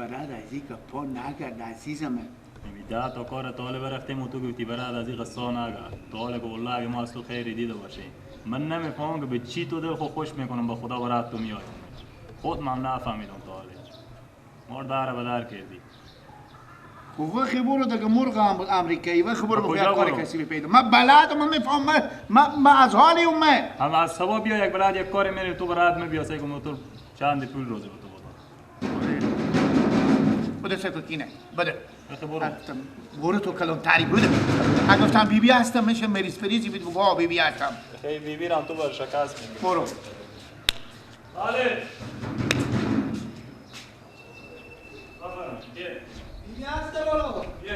برات ازی که پا نگرد عزیزمه. ده تا کار طالب رفتیم و تو گفتی برات ازی قصه نگرد. طالب والله اگه ما از تو خیری دیده باشه من نمیفهمم که به چی تو دل خوش میکنم به خدا برات تو میای. خود من نفهمیدم طالب. مار داره به در کردی. خواه خبرو دیگه مرغ امریکایی و خبرو بخواه کار کسی پیدا. من بلدم من میفهمم من از حالی اومه. هم از سبا بیا یک بلد یک کاری میری تو برات میبیاسه که موتور چند پول روزی به تو بده سکوتینه بده. برو تو کلانتری بده. اگه گفتم بیبی هستم میشه مریض فریزی بید بگو بیبی هستم. خیلی بیبی رام تو بر شکست میگی. برو. بله. بیبی هسته بالا. بیا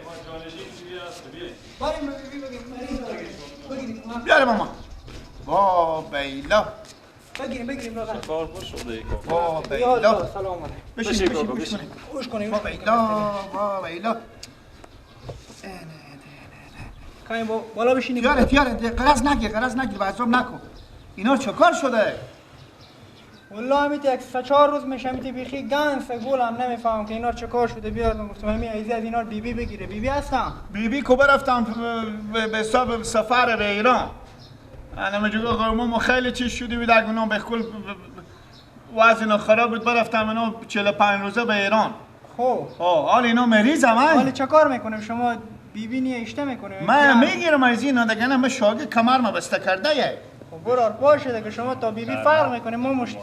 ما جانشین بیبی هسته بیا. بریم بیبی بگیم مریض بگیم. بیاره ماما. وا بیلا. بگیریم لازم. کار خوش شده وا بیلا. سلام علیکم. بشین خوش کنیم. وا بیلا. کایم بالا بشینیم. تیاره قرض نگیر بعضم نکن. اینا چه کار شده؟ والله همیت یک 3-4 روز میشه همیت بیخی گنس گولم نمیفهم که اینا چه کار شده بیاد گفتم همین ایزی از اینا بیبی بگیره. بیبی هستم. بیبی کو برفتم به سفر به ایران. انا مجبور قومم خیلی چیز شدی بود اگه به کل وزن خراب بود برفتم اینا 45 روزه به ایران. خب حال اینا مریضم حالا چه کار میکنیم شما بیبی نیه اشته میکنیم من میگیرم از اینا دیگه نه من شاگه کمر ما بسته کرده یه خب برار باشه دیگه شما تا بیبی فرق میکنیم ما مشت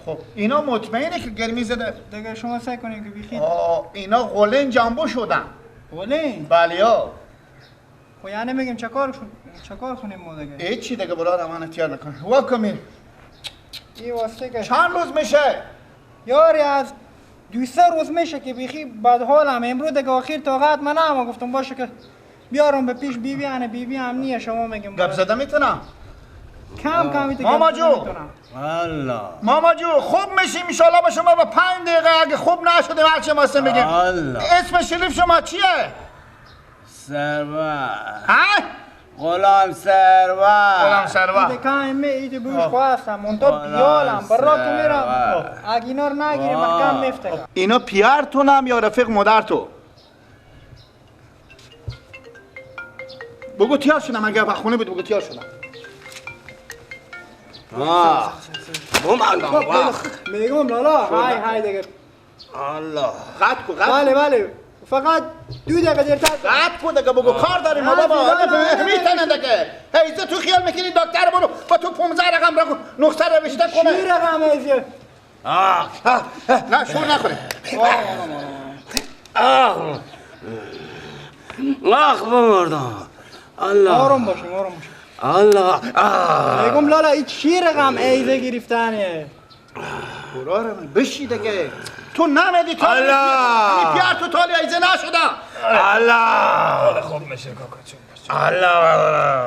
خب اینا مطمئنه که گرمی زده دیگه شما سعی کنید که بیخید اینا غولین جنبو شدن غولین؟ بله ها خب یعنی میگیم چه کار کنیم ما دیگه هیچی دیگه برادر من اختیار نکن واکمی این واسه که چند روز میشه یاری از 2-3 روز میشه که بیخی بد حالم امروز دیگه آخر طاقت من هم گفتم باشه که بیارم به پیش بیبی هم نیه شما میگم گپ زده میتونم کم میتونم ماما جو الله ماما جو خوب میشیم ان شاء الله با شما با 5 دقیقه اگه خوب نشده هر چه واسه بگیم اسم شریف شما چیه ثروت ها غلام ثروت دیگه کم ایده بوش خواستم منتها بیالم برا تو میرم اگه اینا رو نگیری محکم میفته اینا پیار تو نم یا رفیق مادر تو بگو تیار شدم اگه خونه بود بگو تیار شدم میگم لالا های دیگه الله قد کو بله فقط 2 دقیقه دیرتر قد کو دیگه بگو کار داریم ما بابا میتونه دیگه هیزه تو خیال میکنی دکتر برو با تو 15 رقم بگو نقطه روشته کنه چی رقم هیزه نه شور نکنه آخ بمردم الله آرام باشیم الله میگم لالا این چی رقم ایزه گرفتنه برار من بشی دیگه تو نمیدی تو الله پیار تو تالی ایزه نشدم الله خوب میشه کاکا چون الله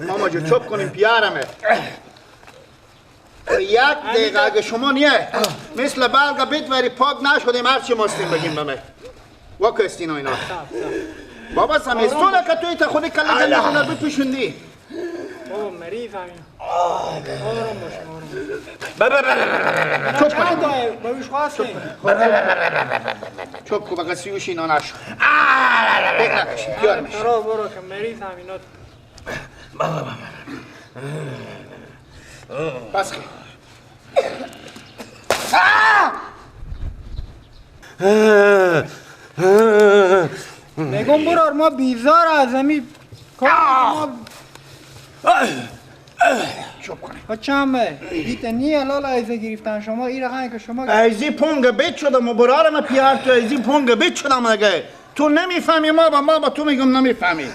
ماما جو چوب کنیم پیارمه یک دقیقه اگه شما نیه مثل بلگا بیتوری پاک نشدیم هرچی ماستیم بگیم بمه واکو استینا اینا بابا سمیستونه که توی تا خودی کلی اینا بپیشوندی بابا مریض همین آرام باشیم چوب کنیم بابیش خواستیم چوب کن بگه سیوش اینا نشد بگ نکشیم پیار میشه برو که مریض همین بس خیلی میگم برار ما بیزار از همین کار چوب کنیم بچه‌مه ایت نیه لالا ایزه گرفتن شما این رقمی که شما ایزی پونگ بیت شدم و برارم پیار تو ایزی پونگ بیت شدم اگه تو نمیفهمی ما با تو میگم نمیفهمی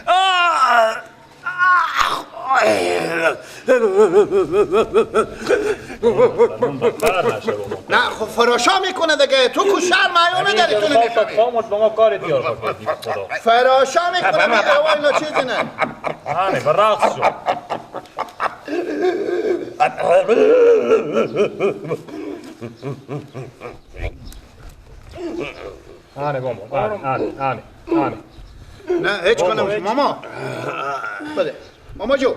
نه خب فراشا میکنه دیگه تو کو شرم معیونه داری تو نمیفهمی فهمت با ما کار دیار خدا فراشا میکنه میگه اینا چیزی نه هانه برقص شو آنه بابا آنه نه هیچ کنم ماما بده ماما جو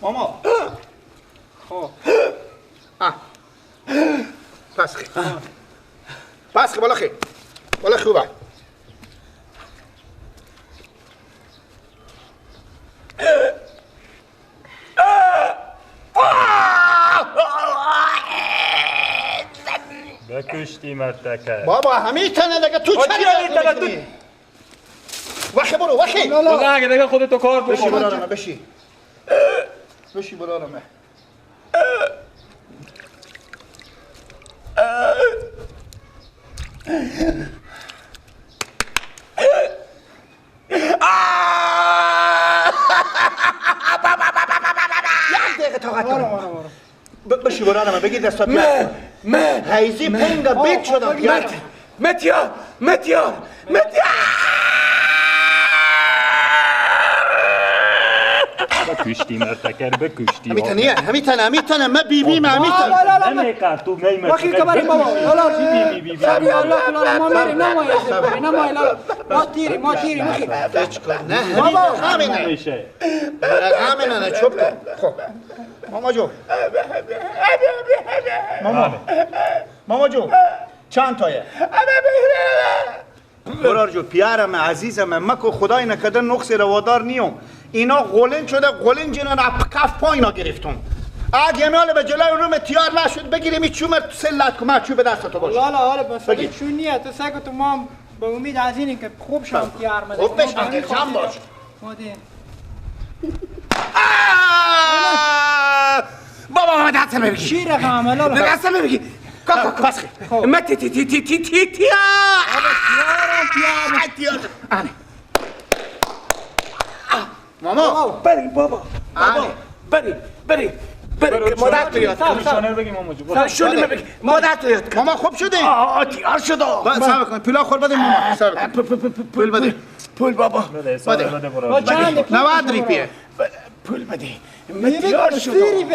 ماما خب پس خیلی بالا خیلی خوبه بکشتی مرتکه بابا همین تنه دیگه تو چرا وخی برو وخی بزرگ دیگه خودتو کار بشی بکن برارمه بشی برارمه یک دقیقه طاقت دارم بشی برارمه بگی دستا پیاد حیزی پنگا بیت شدم پیاد متیار بکشتی مرتکه بکشتی همین تنه من بیبی من همین تنه نمیکن تو می وقتی که بریم بابا سبی الله ما میریم نمایی ما تیریم نه بابا همینه همینه چوب کن خب ماما جو ماما جو چند تایه برار جو پیارم عزیزم مکو خدای نکده نقص روادار نیوم اینا غولن شده غولن جنان کف پایینا گرفتم اگه مال به جلوی روم تیار نشد بگیریم این چومر سلت کمه چوب دستتو باشه حالا بس چون نیه تو سگو تو ما به امید از اینه که خوب شام تیار مده خوب بشم که جمع باش بابا دستم بگی چی رقم لالا دستم بگی بس خیلی متیار ماما بریم بابا بریم مادر تو یاد کمیشنر بگی ماما جو شده بگی مادر تو یاد ماما خوب شدی تیار شده سبب کن پیلا خور بده ماما پول بده پول بابا بده برو چند 90 ریپیه پول بده متیار شده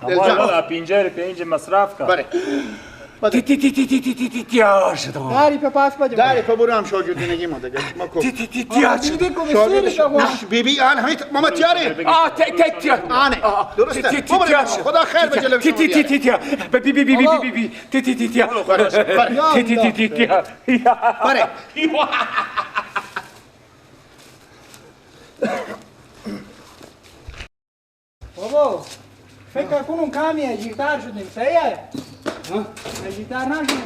اما پینجه پینج مصرف کن بره تیار شده داری په پاس بده داری تو برو هم شاجو دیگه ما دیگه ما کو تیار شده بیبی آن همین ماما تیاری تیار درسته تیار خدا خیر به جلوی تیار بره بابا فکر کنم کمی اجیرتر شدیم صحیحه اجیرتر نشدیم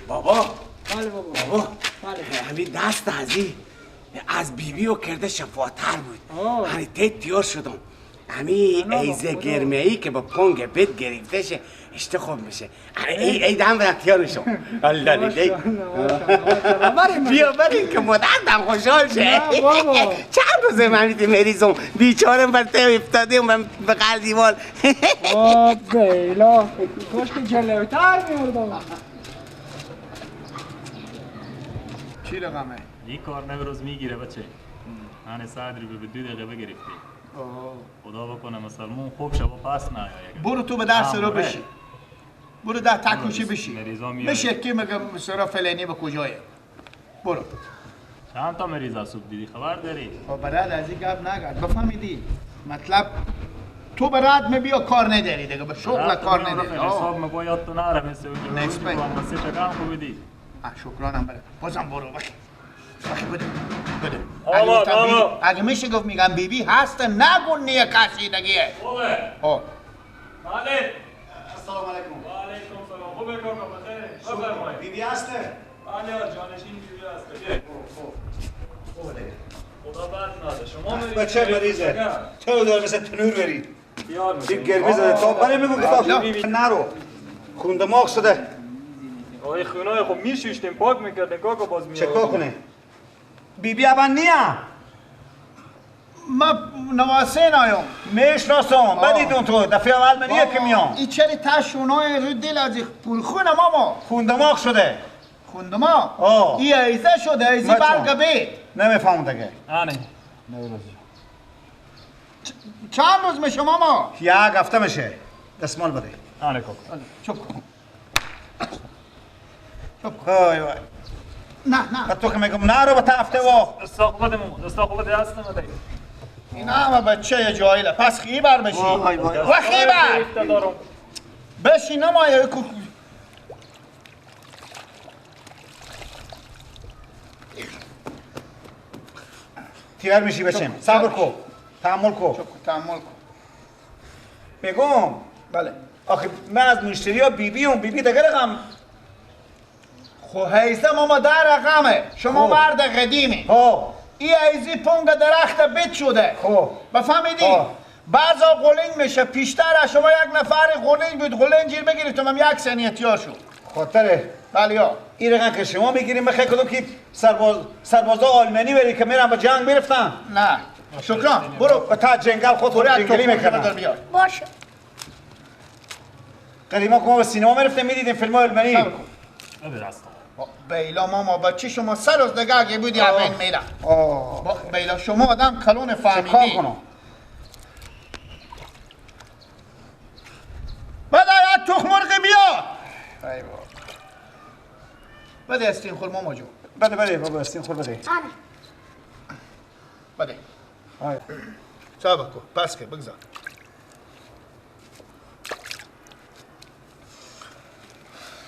بابا بله بابا همین دست از بیبی و کرده شفاتر بود همین تیار شدم همین ایزه گرمه‌ای که با پونگ بد گرفته شه اشته خوب میشه ای دم برم تیار شم الله دیدی بیا بریم که مادردم خوشحال شه چند روزه من میدی مریضم بیچارم بر ته افتادیم من به قلدیوال بیلا خوش که جلوتر میوردم چی رقمه این کار روز میگیره بچه من صدری به 2 دقیقه بگرفتی خدا بکنه مسلمون خوب شبا پس نه برو تو به درس رو بشی برو در تکوشی بشی بشه که مگه سرا فلانی به کجایه برو چند تا مریض آسوب دیدی خبر داری؟ خب براد از این گپ نگرد بفهمیدی مطلب تو برات می بیا کار نداری دیگه به شغل کار نداری حساب مگو یاد تو نره مثل اون نیکس بای واسه چقدر خوب دی شکرانم بره بازم برو بخی بده اگه میشه گفت میگم بیبی هست نگو نیه کشیدگیه خوبه بله السلام علیکم و علیکم سلام خوبه کاکا بخیر بفرمایید بیبی هسته بله جانشین بیبی هسته خدا بد نده شما مریض بچه مریضه تو دار مثل تنور برید خیال میکنی این گرمی زده تا برای میگو که نرو خون دماغ شده آقای خونای خب میشوشتیم پاک میکردیم کاکا باز میاد چه کار کنه بیبی ابن نیا ما نواسه نایم میش راستم بدیدون تو دفعه اول من یک میام این چری تشونای رو دل از پولخونه ماما خون دماغ شده خوندما آه. ای ایزه شده ایزی مچون. برگ بید نمیفهم دیگه آنه چند روز میشه ماما؟ یک هفته میشه دستمال بده آنه کوکو چوب کن وای وای نه و تو که میگم نرو به تا هفته و دستاق بده مو دستاق بده هستم بده این همه بچه یه جایله پس خیبر بشی وای وای و خیبر دارم بشی نمایه تیار میشی بشیم صبر کو تحمل کو تحمل کن میگم بله آخه من از مشتری ها بی دیگه رقم خو هیزه ماما در رقمه شما خب. مرد قدیمی خب ای ایزی پونگ درخت بیت شده خب بفهمیدی؟ خب. بعضا قلنگ میشه پیشتر از شما یک نفر قلنگ بود قلنگ جیر بگیرید تو من یک سنی احتیاج شد خاطره بله یا این رقم که شما میگیریم بخیر کدوم که سربازا آلمانی بری که میرن به جنگ میرفتن نه شکران برو به تا جنگل خود برو یک جنگلی تخم در میکنن بیار باشه قدیما که ما به سینما میرفتیم میدیدیم فیلم های آلمانی صبر کن. بده راست بیلا ماما بچه شما سر روز دیگه اگه بودی بین میلا بیلا شما آدم کلون کار فهمیدی کنم بده یک تخم مرغ بیار بده استین خور ماما جو بده بابا استین خور بده بده آی. صبر کن پس که بگذار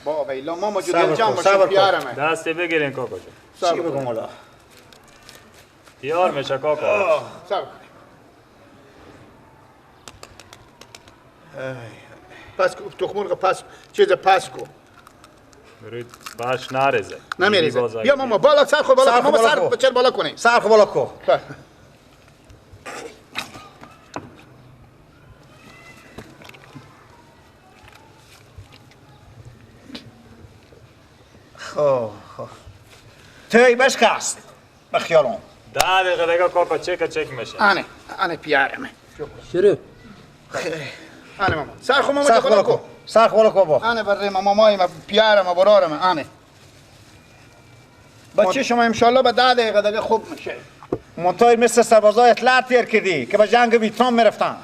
با بیلا ماما جو صبر دل کن، جمع صبر شد کن. بیارمه دستی بگیرین کوکو جون چی صبر بگم کن والا تیار میشه کوکو صبر کن پس کن تخم مرغ پس چیز پس کن برید باش نرزه نمیریزه بیا ماما بالا سر خود بالا سر کن خود ماما بالا سر کن. چرا بالا کنی سر خو بالا کو خب تی بشکست بخیالم 10 دقیقه دیگه کوکو چک میشه آنه پیارمه شروع آنه ماما سر خود ماما سر جو خو بالا بالا کن کو سر خو بالا کو با آنه برای مامای ما پیارمه برارمه آنه بچه شما انشالله به 10 دقیقه دیگه خوب میشه منطقه مثل سربازای اطلاع تیر کردی که به جنگ ویتنام میرفتن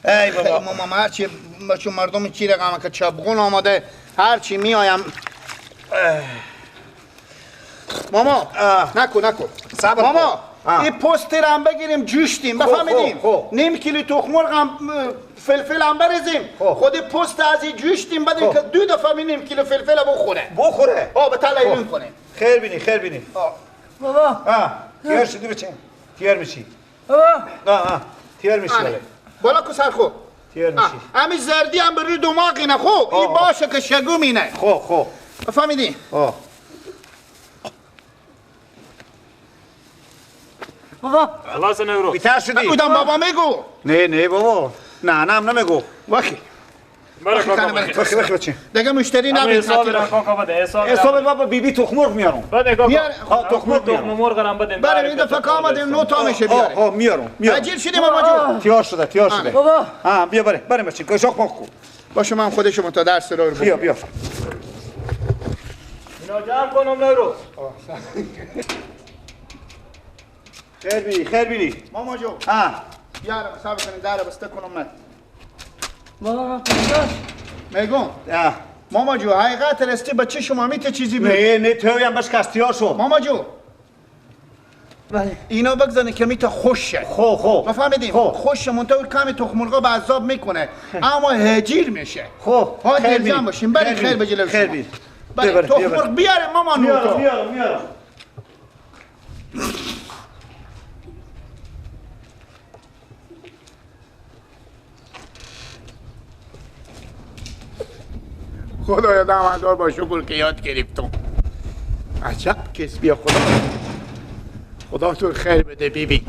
ای بابا ماما هرچی بچه مردم چی رقمه که چپغون آماده هرچی میایم ماما نکن صبر ماما کن. این پستی رو هم بگیریم جوشتیم بفهمیدیم خوب. نیم کیلو تخم مرغ هم فلفل هم بریزیم خوب. خود پست از این جوشتیم بعد که 2 دفعه می نیم کیلو فلفل بخوره بخوره به تلایون کنیم خیر بینی بابا تیار شدی بچه تیار میشی بابا تیار میشی آنه. بله بالا کو سر خو تیار میشی همین زردی هم بروی دماغی نه خوب این باشه که شگومی نه خب فهمیدی؟ بابا خلاص نگرو بیتر شدی بودم بابا میگو نه بابا نه نمیگو وقی برو کوکو کنه بده. بخی بچه دیگه مشتری همه نبید حساب خاطر کوکو بده حساب حساب بابا بی تخم مرغ میارم بده کوکو بیار. تخم مرغ هم بده برای این دفعه که آمدیم 9 تا میشه بیاره میارم عجیل شدیم ماما جو تیار شده بابا بیا بریم بچه که شاخ ماخ کو باشه من خودشو تا درس رو بیا اینا جمع کنم نگرو خیر بینی ماما جو بیارم حساب کنیم در بسته کنم نه بابا کجاست میگم ماما جو حقیقت رستی بچه شما میته چیزی بود نه توی هم بشکست تیار شد ماما جو بله اینا بگذارین که میته خوشه خوب فهمیدیم خوش منطقه کمی تخم مرغ به عذاب میکنه اما هجیر میشه ها دلجم باشیم بریم خیر به جلو خیر شما بیر بریم تخم مرغ بیاریم ماما نوتو میارم خدایا دامدار با شکر که یاد گرفتم عجب کسبی خدا تو خیر بده بیبی